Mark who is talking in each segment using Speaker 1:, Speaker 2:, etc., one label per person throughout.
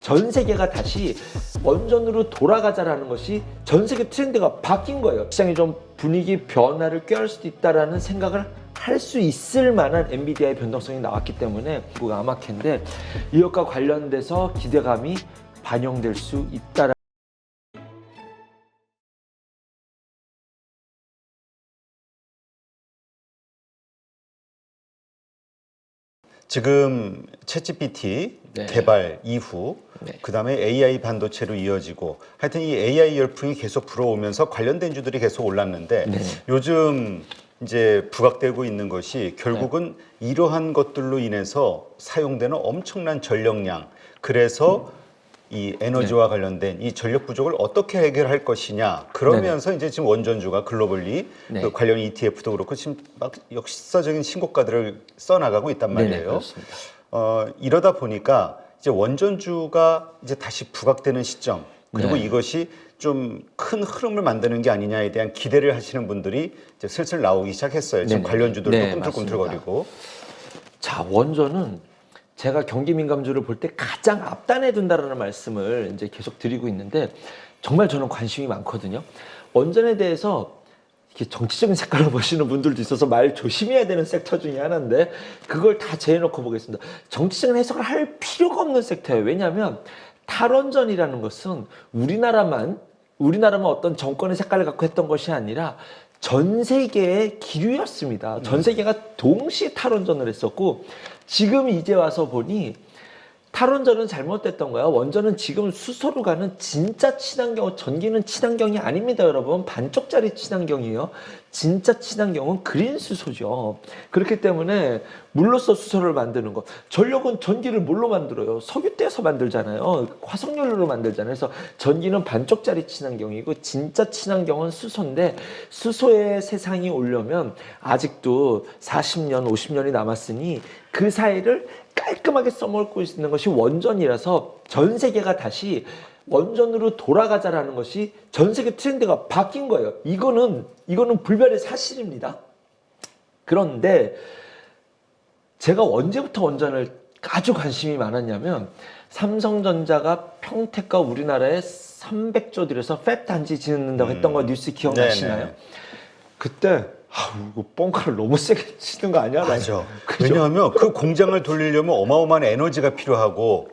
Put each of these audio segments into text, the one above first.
Speaker 1: 전 세계가 다시 원전으로 돌아가자라는 것이 전 세계 트렌드가 바뀐 거예요. 시장이 좀 분위기 변화를 꾀할 수도 있다라는 생각을 할 수 있을 만한 엔비디아의 변동성이 나왔기 때문에 그 아마캔데 이것과 관련돼서 기대감이 반영될 수 있다라.
Speaker 2: 지금 챗GPT
Speaker 1: 네.
Speaker 2: 개발 이후
Speaker 1: 네.
Speaker 2: 그다음에 AI 반도체로 이어지고 하여튼 이 AI 열풍이 계속 불어오면서 관련된 주들이 계속 올랐는데
Speaker 1: 네.
Speaker 2: 요즘 이제 부각되고 있는 것이 결국은 이러한 것들로 인해서 사용되는 엄청난 전력량, 그래서 이 에너지와 관련된 이 전력 부족을 어떻게 해결할 것이냐, 그러면서 이제 지금 원전주가 글로벌리
Speaker 1: 네.
Speaker 2: 그 관련 ETF도 그렇고 지금 막 역사적인 신고가들을 써나가고 있단
Speaker 1: 네네,
Speaker 2: 말이에요.
Speaker 1: 그렇습니다.
Speaker 2: 이러다 보니까 이제 원전주가 이제 다시 부각되는 시점, 그리고
Speaker 1: 네.
Speaker 2: 이것이 좀 큰 흐름을 만드는 게 아니냐에 대한 기대를 하시는 분들이 이제 슬슬 나오기 시작했어요. 지금
Speaker 1: 네네.
Speaker 2: 관련주들도
Speaker 1: 네,
Speaker 2: 꿈틀꿈틀거리고.
Speaker 1: 자, 원전은 제가 경기 민감주를 볼 때 가장 앞단에 둔다라는 말씀을 이제 계속 드리고 있는데 정말 저는 관심이 많거든요. 원전에 대해서 이렇게 정치적인 색깔로 보시는 분들도 있어서 말 조심해야 되는 섹터 중에 하나인데 그걸 다 제해놓고 보겠습니다. 정치적인 해석을 할 필요가 없는 섹터예요. 왜냐하면 탈원전이라는 것은 우리나라만 어떤 정권의 색깔을 갖고 했던 것이 아니라 전 세계의 기류였습니다. 전 세계가 동시에 탈원전을 했었고 지금 이제 와서 보니 탈원전은 잘못됐던 거야. 원전은 지금 수소로 가는 진짜 친환경, 전기는 친환경이 아닙니다, 여러분. 반쪽짜리 친환경이에요. 진짜 친환경은 그린 수소죠. 그렇기 때문에 물로써 수소를 만드는 거. 전력은 전기를 뭘로 만들어요? 석유 떼서 만들잖아요. 화석연료로 만들잖아요. 그래서 전기는 반쪽짜리 친환경이고 진짜 친환경은 수소인데 수소의 세상이 오려면 아직도 40년, 50년이 남았으니 그 사이를 깔끔하게 써먹고 있는 것이 원전이라서 전 세계가 다시 원전으로 돌아가자라는 것이 전 세계 트렌드가 바뀐 거예요. 이거는 불변의 사실입니다. 그런데 제가 언제부터 원전을 아주 관심이 많았냐면 삼성전자가 평택과 우리나라에 300조 들여서 팹 단지 짓는다고 했던 거 뉴스 기억나시나요?
Speaker 2: 네네.
Speaker 1: 그때 이거 뻥카를 너무 세게 치는 거 아니야?
Speaker 2: 맞아.
Speaker 1: 그죠?
Speaker 2: 왜냐하면 그 공장을 돌리려면 어마어마한 에너지가 필요하고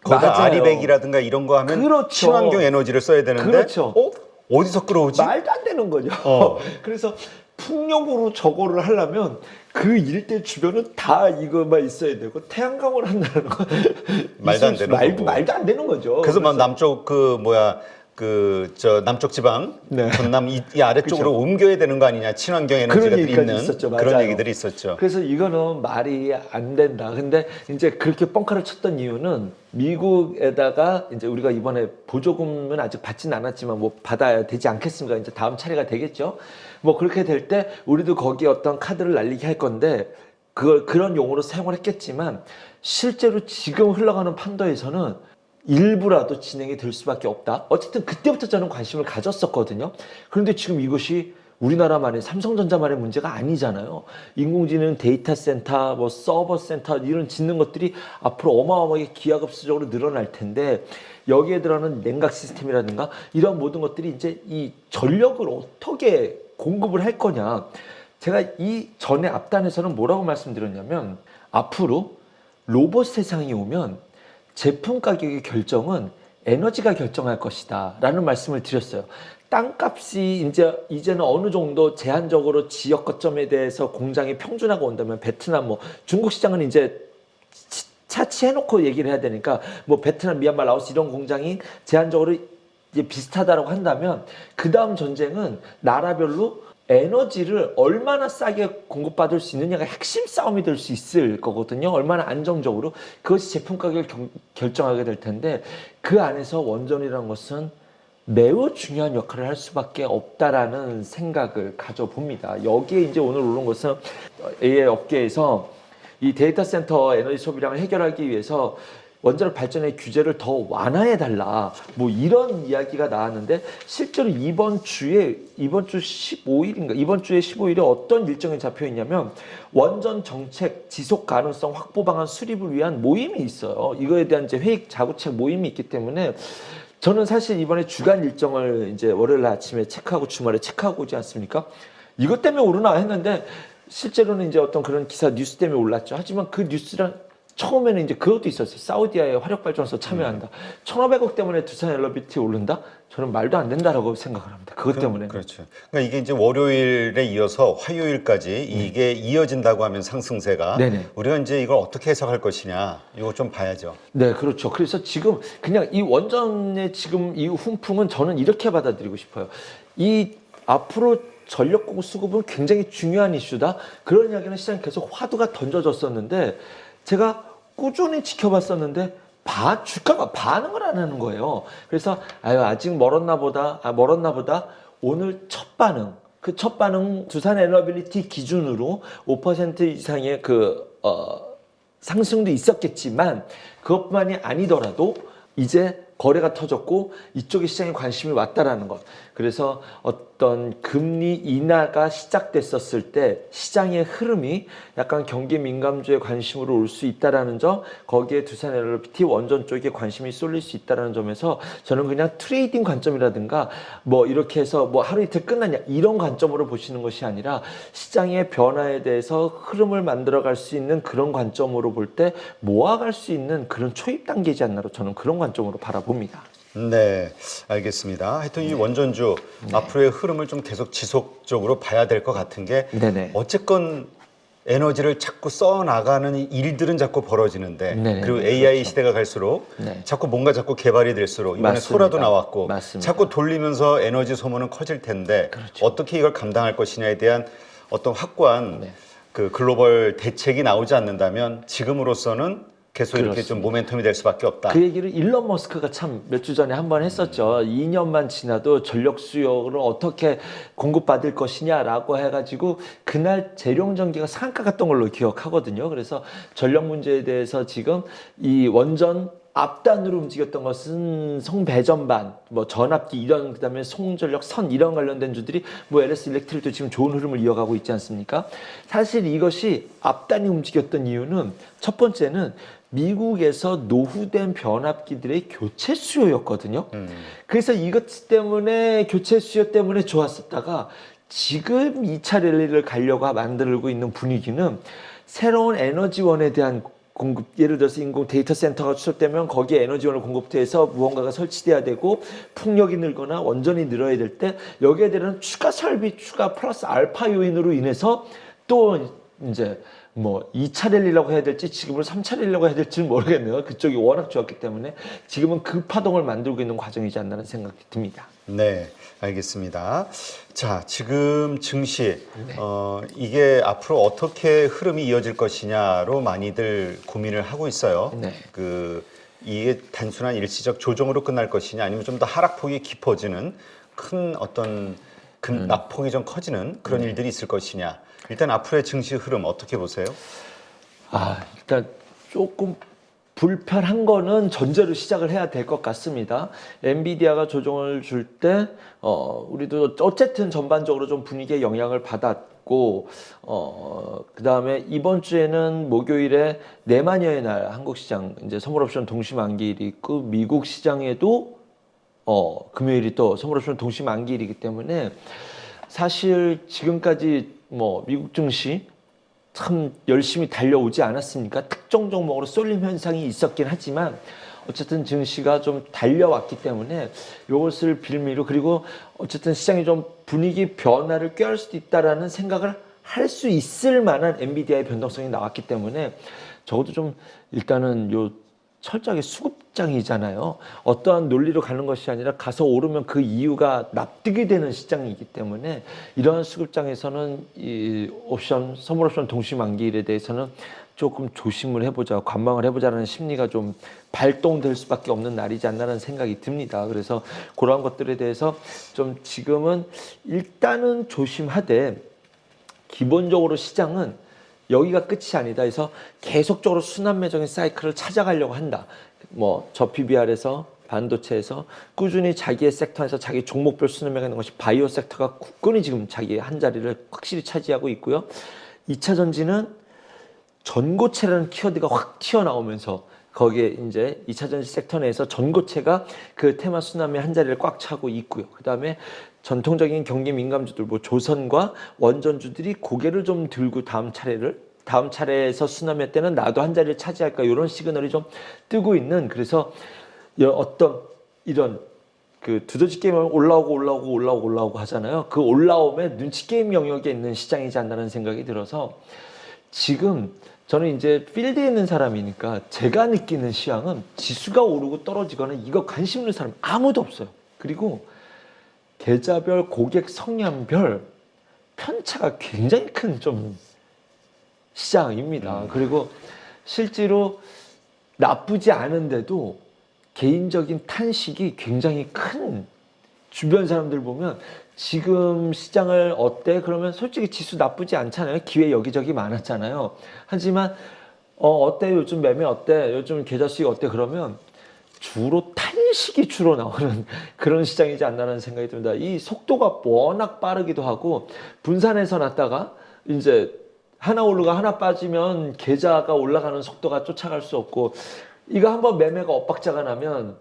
Speaker 2: 거기다
Speaker 1: 맞아요.
Speaker 2: 아리백이라든가 이런 거 하면
Speaker 1: 그렇죠.
Speaker 2: 친환경 에너지를 써야 되는데
Speaker 1: 그렇죠.
Speaker 2: 어디서 끌어오지?
Speaker 1: 말도 안 되는 거죠.
Speaker 2: 어.
Speaker 1: 그래서 풍력으로 저거를 하려면 그 일대 주변은 다 이거만 있어야 되고 태양광을 한다는 거
Speaker 2: 말도 안 되는 거고.
Speaker 1: 말도 안 되는 거죠.
Speaker 2: 그래서 막 남쪽 남쪽 지방
Speaker 1: 네.
Speaker 2: 전남 이 아래쪽으로 옮겨야 되는 거 아니냐, 친환경 에너지가
Speaker 1: 그런 얘기까지
Speaker 2: 있는
Speaker 1: 있었죠.
Speaker 2: 그런
Speaker 1: 맞아요.
Speaker 2: 얘기들이 있었죠.
Speaker 1: 그래서 이거는 말이 안 된다. 근데 이제 그렇게 뻥카를 쳤던 이유는 미국에다가 이제 우리가 이번에 보조금은 아직 받지는 않았지만 뭐 받아야 되지 않겠습니까? 이제 다음 차례가 되겠죠. 뭐 그렇게 될 때 우리도 거기에 어떤 카드를 날리게 할 건데 그걸 그런 용어로 사용을 했겠지만 실제로 지금 흘러가는 판도에서는 일부라도 진행이 될 수밖에 없다. 어쨌든 그때부터 저는 관심을 가졌었거든요. 그런데 지금 이것이 우리나라만의 삼성전자만의 문제가 아니잖아요. 인공지능 데이터 센터, 뭐 서버 센터 이런 짓는 것들이 앞으로 어마어마하게 기하급수적으로 늘어날 텐데 여기에 들어가는 냉각 시스템이라든가 이런 모든 것들이 이제 이 전력을 어떻게 공급을 할 거냐. 제가 이 전에 앞단에서는 뭐라고 말씀드렸냐면 앞으로 로봇 세상이 오면 제품 가격의 결정은 에너지가 결정할 것이다 라는 말씀을 드렸어요. 땅값이 이제는 어느 정도 제한적으로 지역 거점에 대해서 공장이 평준화가 온다면 베트남, 뭐 중국 시장은 이제 차치해놓고 얘기를 해야 되니까 뭐 베트남, 미얀마, 라오스 이런 공장이 제한적으로 이제 비슷하다라고 한다면 그 다음 전쟁은 나라별로 에너지를 얼마나 싸게 공급받을 수 있느냐가 핵심 싸움이 될 수 있을 거거든요. 얼마나 안정적으로. 그것이 제품 가격을 결정하게 될 텐데 그 안에서 원전이라는 것은 매우 중요한 역할을 할 수밖에 없다라는 생각을 가져봅니다. 여기에 이제 오늘 오른 것은 AI 업계에서 이 데이터 센터 에너지 소비량을 해결하기 위해서 원자력 발전의 규제를 더 완화해 달라. 뭐 이런 이야기가 나왔는데 실제로 이번 주 15일인가 이번 주에 15일에 어떤 일정이 잡혀 있냐면 원전 정책 지속 가능성 확보 방안 수립을 위한 모임이 있어요. 이거에 대한 이제 회의 자구책 모임이 있기 때문에 저는 사실 이번에 주간 일정을 이제 월요일 아침에 체크하고 주말에 체크하고 오지 않습니까? 이것 때문에 오르나 했는데 실제로는 이제 어떤 그런 기사 뉴스 때문에 올랐죠. 하지만 그 뉴스랑 처음에는 이제 그것도 있었어요. 사우디아의 화력발전소 참여한다. 1,500억 때문에 두산 엘러비티 오른다? 저는 말도 안 된다라고 생각을 합니다. 그것 때문에.
Speaker 2: 그렇죠. 그러니까 이게 이제 월요일에 이어서 화요일까지 이게 이어진다고 하면 상승세가
Speaker 1: 네네.
Speaker 2: 우리가 이제 이걸 어떻게 해석할 것이냐 이거 좀 봐야죠.
Speaker 1: 네, 그렇죠. 그래서 지금 그냥 이 원전의 지금 이 훈풍은 저는 이렇게 받아들이고 싶어요. 이 앞으로 전력 수급은 굉장히 중요한 이슈다. 그런 이야기는 시장에 계속 화두가 던져졌었는데 제가 꾸준히 지켜봤었는데 주가가 반응을 안 하는 거예요. 그래서 아직 멀었나 보다. 오늘 첫 반응. 그 첫 반응 두산 에너빌리티 기준으로 5% 이상의 상승도 있었겠지만 그것만이 아니더라도 이제 거래가 터졌고 이쪽에 시장에 관심이 왔다라는 것. 그래서 어떤 금리 인하가 시작됐었을 때 시장의 흐름이 약간 경기 민감주의 관심으로 올 수 있다라는 점, 거기에 두산 엘러비티 원전 쪽에 관심이 쏠릴 수 있다라는 점에서 저는 그냥 트레이딩 관점이라든가 뭐 이렇게 해서 뭐 하루 이틀 끝났냐 이런 관점으로 보시는 것이 아니라 시장의 변화에 대해서 흐름을 만들어갈 수 있는 그런 관점으로 볼 때 모아갈 수 있는 그런 초입 단계이지 않나로 저는 그런 관점으로 바라봅니다.
Speaker 2: 네, 알겠습니다. 하여튼 이 원전주 앞으로의 흐름을 좀 계속 지속적으로 봐야 될 것 같은 게
Speaker 1: 네네.
Speaker 2: 어쨌건 에너지를 자꾸 써나가는 일들은 자꾸 벌어지는데
Speaker 1: 네네.
Speaker 2: 그리고 AI 시대가 갈수록
Speaker 1: 네.
Speaker 2: 자꾸 뭔가 자꾸 개발이 될수록 이번에
Speaker 1: 맞습니다.
Speaker 2: 소라도 나왔고
Speaker 1: 맞습니다.
Speaker 2: 자꾸 돌리면서 에너지 소모는 커질 텐데
Speaker 1: 그렇죠.
Speaker 2: 어떻게 이걸 감당할 것이냐에 대한 어떤 확고한
Speaker 1: 네.
Speaker 2: 그 글로벌 대책이 나오지 않는다면 지금으로서는 계속 이렇게 좀 모멘텀이 될 수밖에 없다.
Speaker 1: 그 얘기를 일론 머스크가 참 몇 주 전에 한번 했었죠. 2년만 지나도 전력 수요를 어떻게 공급받을 것이냐라고 해가지고 그날 재룡전기가 상한가 갔던 걸로 기억하거든요. 그래서 전력 문제에 대해서 지금 이 원전 앞단으로 움직였던 것은 송배전반, 뭐 전압기 이런 그다음에 송전력 선 이런 관련된 주들이 뭐 LS 일렉트릭도 지금 좋은 흐름을 이어가고 있지 않습니까? 사실 이것이 앞단이 움직였던 이유는 첫 번째는 미국에서 노후된 변압기들의 교체 수요였거든요. 그래서 이것 때문에 교체 수요 때문에 좋았었다가 지금 2차 랠리를 가려고 만들고 있는 분위기는 새로운 에너지원에 대한 공급, 예를 들어서 인공 데이터 센터가 추설되면 거기에 에너지원을 공급해서 무언가가 설치돼야 되고 풍력이 늘거나 원전이 늘어야 될 때 여기에 대한 추가 설비, 추가 플러스 알파 요인으로 인해서 또 이제 뭐 2차 랠리라고 해야 될지 지금은 3차 랠리라고 해야 될지는 모르겠네요. 그쪽이 워낙 좋았기 때문에 지금은 그 파동을 만들고 있는 과정이지 않나는 생각이 듭니다.
Speaker 2: 네, 알겠습니다. 자, 지금 증시 이게 앞으로 어떻게 흐름이 이어질 것이냐로 많이들 고민을 하고 있어요.
Speaker 1: 네.
Speaker 2: 이게 단순한 일시적 조정으로 끝날 것이냐, 아니면 좀 더 하락폭이 깊어지는 큰 어떤 낙폭이 좀 커지는 그런 일들이 있을 것이냐. 일단 앞으로의 증시 흐름 어떻게 보세요?
Speaker 1: 일단 조금 불편한 거는 전제로 시작을 해야 될 것 같습니다. 엔비디아가 조정을 줄 때, 우리도 어쨌든 전반적으로 좀 분위기에 영향을 받았고, 그 다음에 이번 주에는 목요일에 내마녀의 날 한국 시장, 이제 선물옵션 동시 만기일이 있고, 미국 시장에도, 금요일이 또 선물옵션 동시 만기일이기 때문에 사실 지금까지 뭐 미국 증시 참 열심히 달려오지 않았습니까? 특정 종목으로 쏠림 현상이 있었긴 하지만 어쨌든 증시가 좀 달려왔기 때문에 이것을 빌미로, 그리고 어쨌든 시장이 좀 분위기 변화를 꾀할 수도 있다라는 생각을 할 수 있을 만한 엔비디아의 변동성이 나왔기 때문에 적어도 좀 일단은 요 철저하게 수급장이잖아요. 어떠한 논리로 가는 것이 아니라 가서 오르면 그 이유가 납득이 되는 시장이기 때문에 이러한 수급장에서는 이 옵션, 선물옵션 동시 만기일에 대해서는 조금 조심을 해보자, 관망을 해보자라는 심리가 좀 발동될 수밖에 없는 날이지 않나라는 생각이 듭니다. 그래서 그러한 것들에 대해서 좀 지금은 일단은 조심하되 기본적으로 시장은 여기가 끝이 아니다 해서 계속적으로 순환 매정의 사이클을 찾아가려고 한다. 뭐 저 PBR에서 반도체에서 꾸준히 자기의 섹터에서 자기 종목별 수렴해가는 것이 바이오 섹터가 굳건히 지금 자기의 한 자리를 확실히 차지하고 있고요. 2차 전지는 전고체라는 키워드가 확 튀어나오면서 거기에 이제 2차 전지 섹터 내에서 전고체가 그 테마 수남의 한 자리를 꽉 차고 있고요. 그 다음에 전통적인 경기 민감주들, 뭐 조선과 원전주들이 고개를 좀 들고 다음 차례에서 수남의 때는 나도 한 자리를 차지할까 이런 시그널이 좀 뜨고 있는, 그래서 어떤 이런 그 두더지 게임을 올라오고 하잖아요. 그 올라옴의 눈치 게임 영역에 있는 시장이지 않나라는 생각이 들어서 지금 저는 이제 필드에 있는 사람이니까 제가 느끼는 시황은 지수가 오르고 떨어지거나 이거 관심 있는 사람 아무도 없어요. 그리고 계좌별 고객 성향별 편차가 굉장히 큰 좀 시장입니다. 그리고 실제로 나쁘지 않은데도 개인적인 탄식이 굉장히 큰, 주변 사람들 보면 지금 시장을 어때? 그러면 솔직히 지수 나쁘지 않잖아요. 기회 여기저기 많았잖아요. 하지만 어때? 요즘 매매 어때? 요즘 계좌 수익 어때? 그러면 주로 탄식이 주로 나오는 그런 시장이지 않나라는 생각이 듭니다. 이 속도가 워낙 빠르기도 하고 분산해서 놨다가 이제 하나 오르고 하나 빠지면 계좌가 올라가는 속도가 쫓아갈 수 없고, 이거 한번 매매가 엇박자가 나면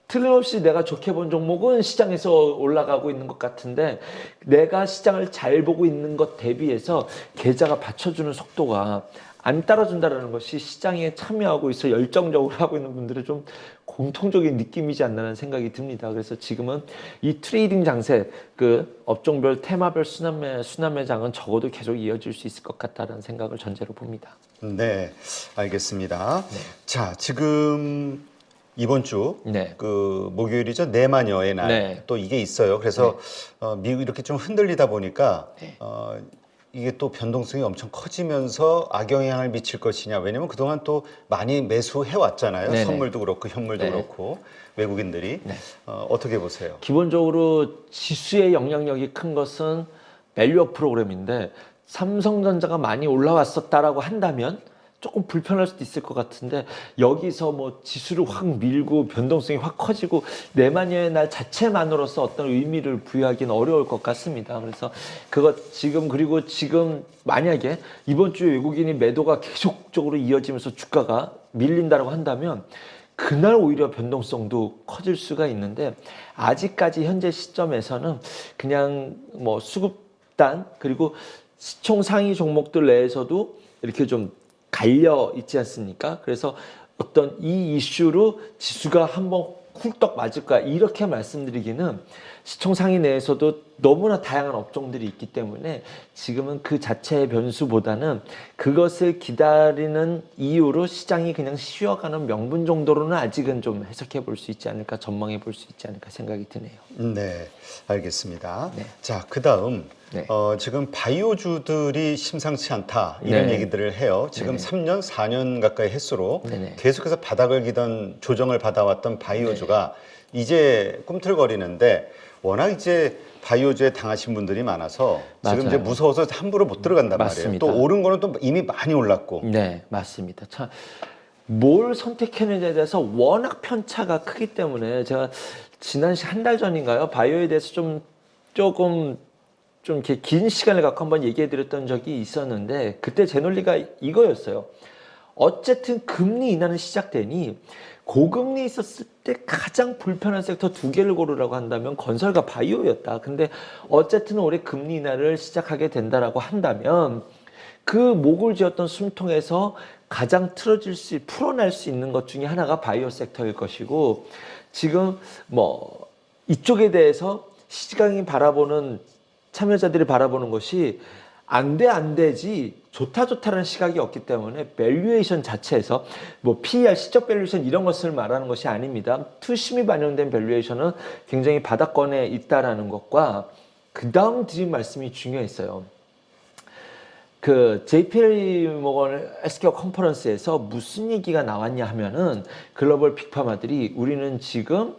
Speaker 1: 틀림없이 내가 좋게 본 종목은 시장에서 올라가고 있는 것 같은데 내가 시장을 잘 보고 있는 것 대비해서 계좌가 받쳐주는 속도가 안 따라준다는 것이 시장에 참여하고 있어 열정적으로 하고 있는 분들의 좀 공통적인 느낌이지 않나라는 생각이 듭니다. 그래서 지금은 이 트레이딩 장세, 그 업종별 테마별 수남매장은 적어도 계속 이어질 수 있을 것 같다는 생각을 전제로 봅니다.
Speaker 2: 네, 알겠습니다.
Speaker 1: 네.
Speaker 2: 자, 지금 이번 주
Speaker 1: 네.
Speaker 2: 그 목요일이죠. 내마녀의 날.
Speaker 1: 네.
Speaker 2: 또 이게 있어요. 그래서 미국 이렇게 좀 흔들리다 보니까
Speaker 1: 네.
Speaker 2: 이게 또 변동성이 엄청 커지면서 악영향을 미칠 것이냐. 왜냐면 그동안 또 많이 매수해 왔잖아요.
Speaker 1: 네네.
Speaker 2: 선물도 그렇고 현물도
Speaker 1: 네.
Speaker 2: 그렇고 외국인들이.
Speaker 1: 네.
Speaker 2: 어떻게 보세요?
Speaker 1: 기본적으로 지수의 영향력이 큰 것은 밸류업 프로그램인데 삼성전자가 많이 올라왔었다라고 한다면 조금 불편할 수도 있을 것 같은데 여기서 뭐 지수를 확 밀고 변동성이 확 커지고 내마녀의 날 자체만으로서 어떤 의미를 부여하기는 어려울 것 같습니다. 그래서 그리고 지금 만약에 이번 주에 외국인이 매도가 계속적으로 이어지면서 주가가 밀린다고 한다면 그날 오히려 변동성도 커질 수가 있는데 아직까지 현재 시점에서는 그냥 뭐 수급단 그리고 시총 상위 종목들 내에서도 이렇게 좀 갈려 있지 않습니까? 그래서 어떤 이 이슈로 지수가 한번 훌떡 맞을까 이렇게 말씀드리기는 시총 상위 내에서도 너무나 다양한 업종들이 있기 때문에 지금은 그 자체의 변수보다는 그것을 기다리는 이유로 시장이 그냥 쉬어가는 명분 정도로는 아직은 좀 해석해 볼 수 있지 않을까, 전망해 볼 수 있지 않을까 생각이 드네요.
Speaker 2: 네, 알겠습니다.
Speaker 1: 네.
Speaker 2: 자, 그다음
Speaker 1: 네.
Speaker 2: 지금 바이오주들이 심상치 않다 이런
Speaker 1: 네.
Speaker 2: 얘기들을 해요. 지금
Speaker 1: 네네.
Speaker 2: 3년, 4년 가까이 횟수로
Speaker 1: 네네.
Speaker 2: 계속해서 바닥을 기던 조정을 받아왔던 바이오주가 이제 꿈틀거리는데 워낙 이제 바이오주에 당하신 분들이 많아서 지금
Speaker 1: 맞아요.
Speaker 2: 이제 무서워서 함부로 못 들어간단
Speaker 1: 맞습니다.
Speaker 2: 말이에요. 또 오른 거는 또 이미 많이 올랐고.
Speaker 1: 네, 맞습니다. 참, 뭘 선택했느냐에 대해서 워낙 편차가 크기 때문에 제가 지난 한 달 전인가요? 바이오에 대해서 조금 이렇게 긴 시간을 갖고 한번 얘기해 드렸던 적이 있었는데 그때 제 논리가 이거였어요. 어쨌든 금리 인하는 시작되니 고금리 있었을 때 가장 불편한 섹터 두 개를 고르라고 한다면 건설과 바이오였다. 근데 어쨌든 올해 금리 인하를 시작하게 된다라고 한다면 그 목을 쥐었던 숨통에서 가장 풀어낼 수 있는 것 중에 하나가 바이오 섹터일 것이고 지금 뭐 이쪽에 대해서 시장이 바라보는 참여자들이 바라보는 것이 안 되지 좋다라는 시각이 없기 때문에 밸류에이션 자체에서 뭐 PER 시적 밸류에이션 이런 것을 말하는 것이 아닙니다. 투심이 반영된 밸류에이션은 굉장히 바닥권에 있다라는 것과 그 다음 드린 말씀이 중요했어요. 그 JP 모건 헬스케어 컨퍼런스에서 무슨 얘기가 나왔냐 하면은 글로벌 빅파마들이 우리는 지금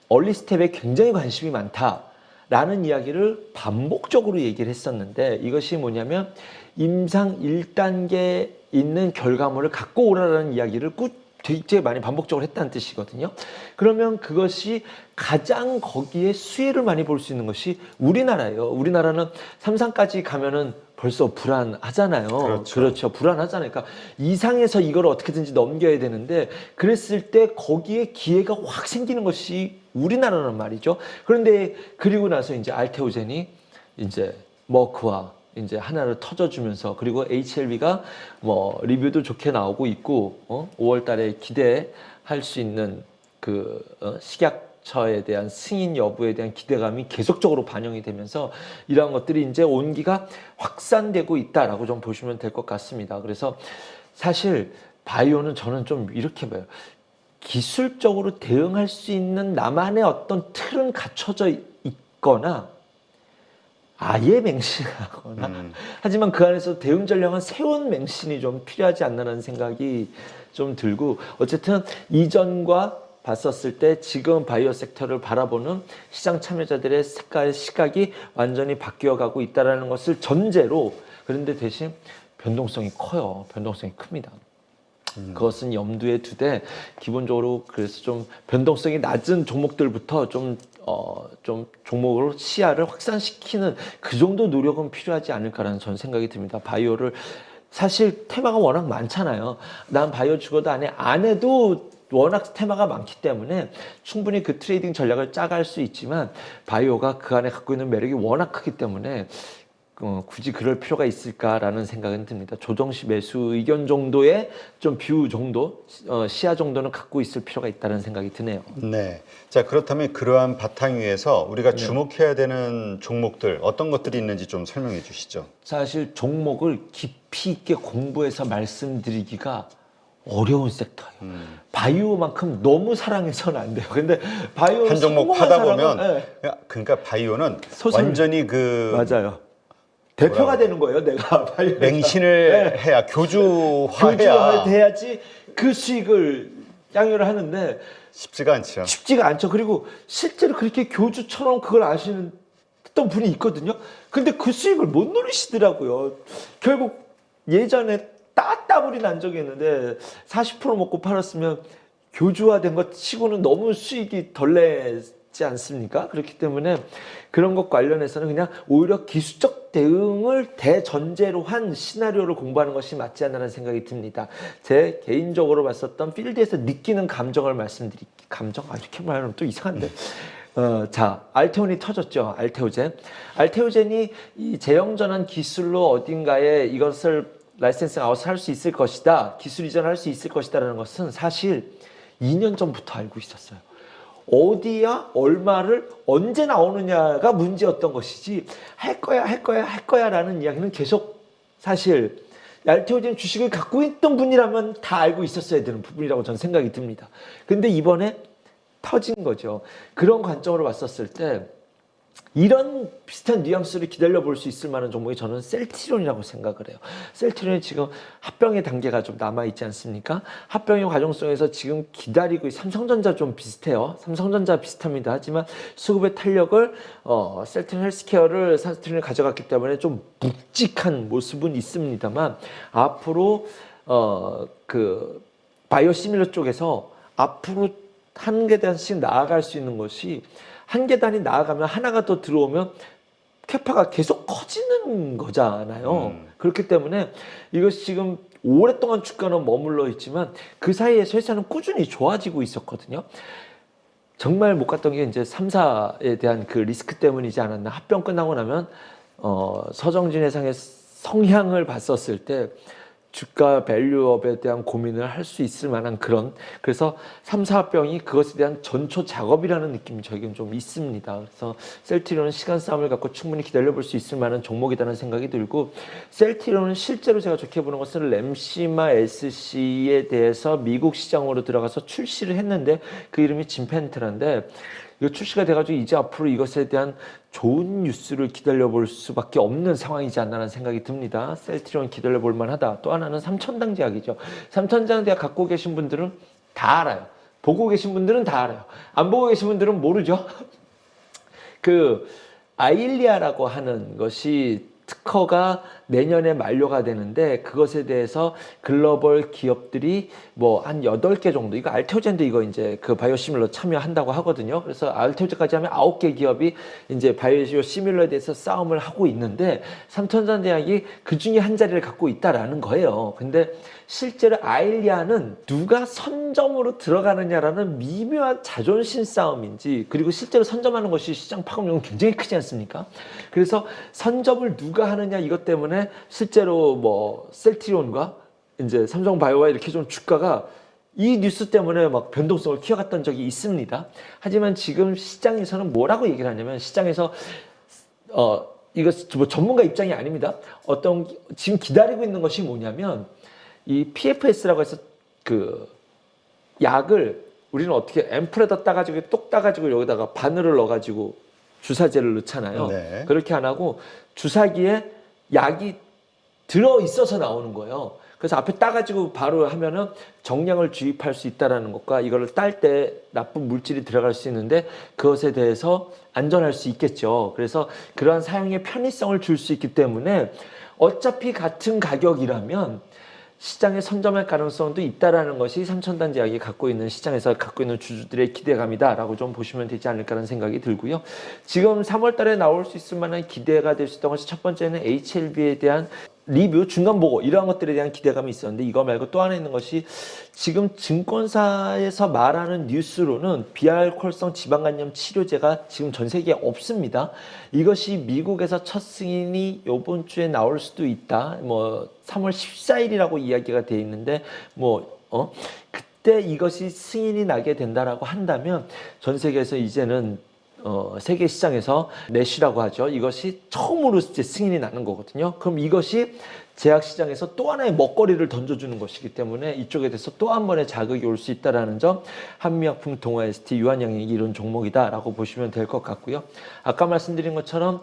Speaker 1: 얼리 스텝에 굉장히 관심이 많다라는 이야기를 반복적으로 얘기를 했었는데 이것이 뭐냐면 임상 1단계에 있는 결과물을 갖고 오라는 이야기를 되게 많이 반복적으로 했다는 뜻이거든요. 그러면 그것이 가장 거기에 수혜를 많이 볼 수 있는 것이 우리나라예요. 우리나라는 삼상까지 가면은 벌써 불안하잖아요. 그렇죠. 불안하잖아요. 그러니까 이상에서 이걸 어떻게든지 넘겨야 되는데 그랬을 때 거기에 기회가 확 생기는 것이 우리나라란 말이죠. 그런데 그리고 나서 이제 알테오젠이 이제 머크와 이제 하나를 터져주면서 그리고 HLB가 뭐 리뷰도 좋게 나오고 있고 5월달에 기대할 수 있는 그 식약처에 대한 승인 여부에 대한 기대감이 계속적으로 반영이 되면서 이러한 것들이 이제 온기가 확산되고 있다라고 좀 보시면 될 것 같습니다. 그래서 사실 바이오는 저는 좀 이렇게 봐요. 기술적으로 대응할 수 있는 나만의 어떤 틀은 갖춰져 있거나 아예 맹신하거나 하지만 그 안에서 대응 전략은 새로운 맹신이 좀 필요하지 않나라는 생각이 좀 들고 어쨌든 이전과 봤었을 때 지금 바이오 섹터를 바라보는 시장 참여자들의 색깔 시각이 완전히 바뀌어가고 있다는 것을 전제로 그런데 대신 변동성이 커요. 변동성이 큽니다. 그것은 염두에 두되 기본적으로 그래서 좀 변동성이 낮은 종목들부터 좀 종목으로 시야를 확산시키는 그 정도 노력은 필요하지 않을까라는 전 생각이 듭니다. 바이오를 사실 테마가 워낙 많잖아요. 난 바이오 죽어도 안 해도 워낙 테마가 많기 때문에 충분히 그 트레이딩 전략을 짜갈 수 있지만 바이오가 그 안에 갖고 있는 매력이 워낙 크기 때문에 굳이 그럴 필요가 있을까라는 생각은 듭니다. 조정시 매수 의견 정도의 좀 뷰 정도, 시야 정도는 갖고 있을 필요가 있다는 생각이 드네요.
Speaker 2: 네. 자, 그렇다면 그러한 바탕 위에서 우리가 주목해야 되는 종목들 어떤 것들이 있는지 좀 설명해 주시죠.
Speaker 1: 사실 종목을 깊이 있게 공부해서 말씀드리기가 어려운 섹터예요. 바이오만큼 너무 사랑해서는 안 돼요. 근데 바이오
Speaker 2: 한 종목 파다 보면
Speaker 1: 네.
Speaker 2: 그러니까 바이오는
Speaker 1: 소설.
Speaker 2: 완전히 그
Speaker 1: 맞아요. 대표가 되는 거예요, 내가.
Speaker 2: 맹신을 해야 교주화해야
Speaker 1: 교주화해야지 그 수익을 양요를 하는데
Speaker 2: 쉽지가 않죠.
Speaker 1: 쉽지가 않죠. 그리고 실제로 그렇게 교주처럼 그걸 아시는 어떤 분이 있거든요. 근데 그 수익을 못 누리시더라고요. 결국 예전에 따따블이 난 적이 있는데 40% 먹고 팔았으면 교주화된 것 치고는 너무 수익이 덜 냈지 않습니까? 그렇기 때문에 그런 것 관련해서는 그냥 오히려 기술적 대응을 대전제로 한 시나리오를 공부하는 것이 맞지 않나라는 생각이 듭니다. 제 개인적으로 봤었던 필드에서 느끼는 감정을 말씀드릴게요. 감정? 이렇게 말하면 또 이상한데. 자, 알테온이 터졌죠. 알테오젠. 알테오젠이 이 제형전환 기술로 어딘가에 이것을 라이센싱 아웃을 할 수 있을 것이다. 기술 이전할 수 있을 것이다라는 것은 사실 2년 전부터 알고 있었어요. 어디야 얼마를 언제 나오느냐가 문제였던 것이지 할 거야 라는 이야기는 계속 사실 알테오젠 주식을 갖고 있던 분이라면 다 알고 있었어야 되는 부분이라고 저는 생각이 듭니다. 근데 이번에 터진 거죠. 그런 관점으로 봤었을 때 이런 비슷한 뉘앙스를 기다려 볼 수 있을 만한 종목이 저는 셀트리온이라고 생각을 해요. 셀트리온이 지금 합병의 단계가 좀 남아있지 않습니까? 합병의 과정 속에서 지금 기다리고 삼성전자 좀 비슷해요. 삼성전자 비슷합니다. 하지만 수급의 탄력을 셀트리온 헬스케어를 셀트리온이 가져갔기 때문에 좀 묵직한 모습은 있습니다만 앞으로 그 바이오시밀러 쪽에서 앞으로 한 계단씩 나아갈 수 있는 것이 한 계단이 나아가면 하나가 더 들어오면 캐파가 계속 커지는 거잖아요. 그렇기 때문에 이것이 지금 오랫동안 주가는 머물러 있지만 그 사이에 회사는 꾸준히 좋아지고 있었거든요. 정말 못 갔던 게 이제 3사에 대한 그 리스크 때문이지 않았나. 합병 끝나고 나면 서정진 회장의 성향을 봤었을 때 주가 밸류업에 대한 고민을 할 수 있을 만한 그런 그래서 3사 합병이 그것에 대한 전초 작업이라는 느낌이 저에게는 좀 있습니다. 그래서 셀트리온은 시간 싸움을 갖고 충분히 기다려볼 수 있을 만한 종목이라는 생각이 들고 셀트리온은 실제로 제가 좋게 보는 것은 램시마 SC에 대해서 미국 시장으로 들어가서 출시를 했는데 그 이름이 진펜트라인데 이거 출시가 돼가지고 이제 앞으로 이것에 대한 좋은 뉴스를 기다려볼 수밖에 없는 상황이지 않나라는 생각이 듭니다. 셀트리온 기다려볼 만하다. 또 하나는 삼천당제약이죠. 삼천당제약 갖고 계신 분들은 다 알아요. 보고 계신 분들은 다 알아요. 안 보고 계신 분들은 모르죠. 그 아일리아라고 하는 것이 특허가 내년에 만료가 되는데 그것에 대해서 글로벌 기업들이 뭐 한 8개 정도, 이거 알테오젠도 이거 이제 그 바이오시밀러 참여한다고 하거든요. 그래서 알테오젠까지 하면 9개 기업이 이제 바이오시밀러에 대해서 싸움을 하고 있는데 삼천전자약이 그 중에 한 자리를 갖고 있다라는 거예요. 근데 실제로 아일리아는 누가 선점으로 들어가느냐라는 미묘한 자존심 싸움인지, 그리고 실제로 선점하는 것이 시장 파급력은 굉장히 크지 않습니까? 그래서 선점을 누가 하느냐 이것 때문에 실제로 뭐 셀트리온과 이제 삼성바이오와 이렇게 좀 주가가 이 뉴스 때문에 막 변동성을 키워갔던 적이 있습니다. 하지만 지금 시장에서는 뭐라고 얘기를 하냐면, 시장에서 이거 뭐 전문가 입장이 아닙니다. 지금 기다리고 있는 것이 뭐냐면, 이 PFS라고 해서 그 약을 우리는 어떻게 앰플에다 따가지고 똑 따가지고 여기다가 바늘을 넣어가지고 주사제를 넣잖아요.
Speaker 2: 네.
Speaker 1: 그렇게 안 하고 주사기에 약이 들어 있어서 나오는 거예요. 그래서 앞에 따가지고 바로 하면은 정량을 주입할 수 있다라는 것과, 이거를 딸 때 나쁜 물질이 들어갈 수 있는데 그것에 대해서 안전할 수 있겠죠. 그래서 그러한 사용의 편의성을 줄 수 있기 때문에 어차피 같은 가격이라면 시장에 선점할 가능성도 있다라는 것이 삼천전자약이 갖고 있는, 시장에서 갖고 있는 주주들의 기대감이다라고 좀 보시면 되지 않을까라는 생각이 들고요. 지금 3월 달에 나올 수 있을 만한 기대가 될 수 있던 것이, 첫 번째는 HLB에 대한 리뷰, 중간 보고, 이러한 것들에 대한 기대감이 있었는데, 이거 말고 또 하나 있는 것이, 지금 증권사에서 말하는 뉴스로는 비알코올성 지방간염 치료제가 지금 전 세계에 없습니다. 이것이 미국에서 첫 승인이 이번 주에 나올 수도 있다. 뭐 3월 14일이라고 이야기가 돼 있는데, 그때 이것이 승인이 나게 된다라고 한다면 전 세계에서 이제는 세계 시장에서 내쉬라고 하죠. 이것이 처음으로 이제 승인이 나는 거거든요. 그럼 이것이 제약 시장에서 또 하나의 먹거리를 던져주는 것이기 때문에 이쪽에 대해서 또 한 번의 자극이 올 수 있다라는 점, 한미약품, 동아 ST, 유한양액이 이런 종목이다라고 보시면 될 것 같고요. 아까 말씀드린 것처럼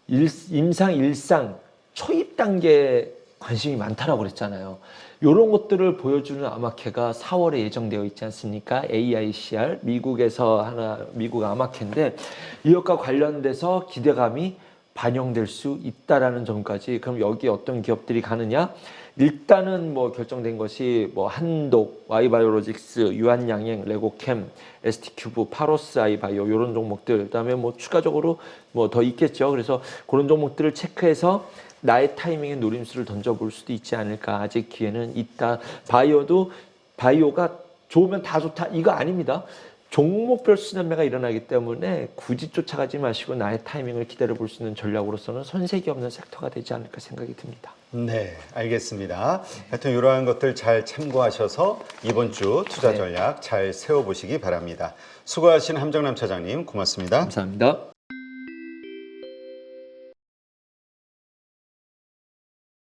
Speaker 1: 임상 1상 초입 단계에 관심이 많다라고 그랬잖아요. 이런 것들을 보여주는 아마케가 4월에 예정되어 있지 않습니까? AICR, 미국 아마케인데, 이것과 관련돼서 기대감이 반영될 수 있다라는 점까지. 그럼 여기 어떤 기업들이 가느냐? 일단은 뭐 결정된 것이 뭐 한독, Y바이오로직스, 유한양행, 레고캠, ST큐브, 파로스 아이바이오, 이런 종목들, 그다음에 뭐 추가적으로 뭐 더 있겠죠. 그래서 그런 종목들을 체크해서 나의 타이밍에 노림수를 던져볼 수도 있지 않을까. 아직 기회는 있다. 바이오가 좋으면 다 좋다, 이거 아닙니다. 종목별 수렴매가 일어나기 때문에 굳이 쫓아가지 마시고 나의 타이밍을 기다려 볼 수 있는 전략으로서는 손색이 없는 섹터가 되지 않을까 생각이 듭니다.
Speaker 2: 네, 알겠습니다. 하여튼 이러한 것들 잘 참고하셔서 이번 주 투자 전략 잘 세워보시기 바랍니다. 수고하신 함정남 차장님, 고맙습니다.
Speaker 1: 감사합니다.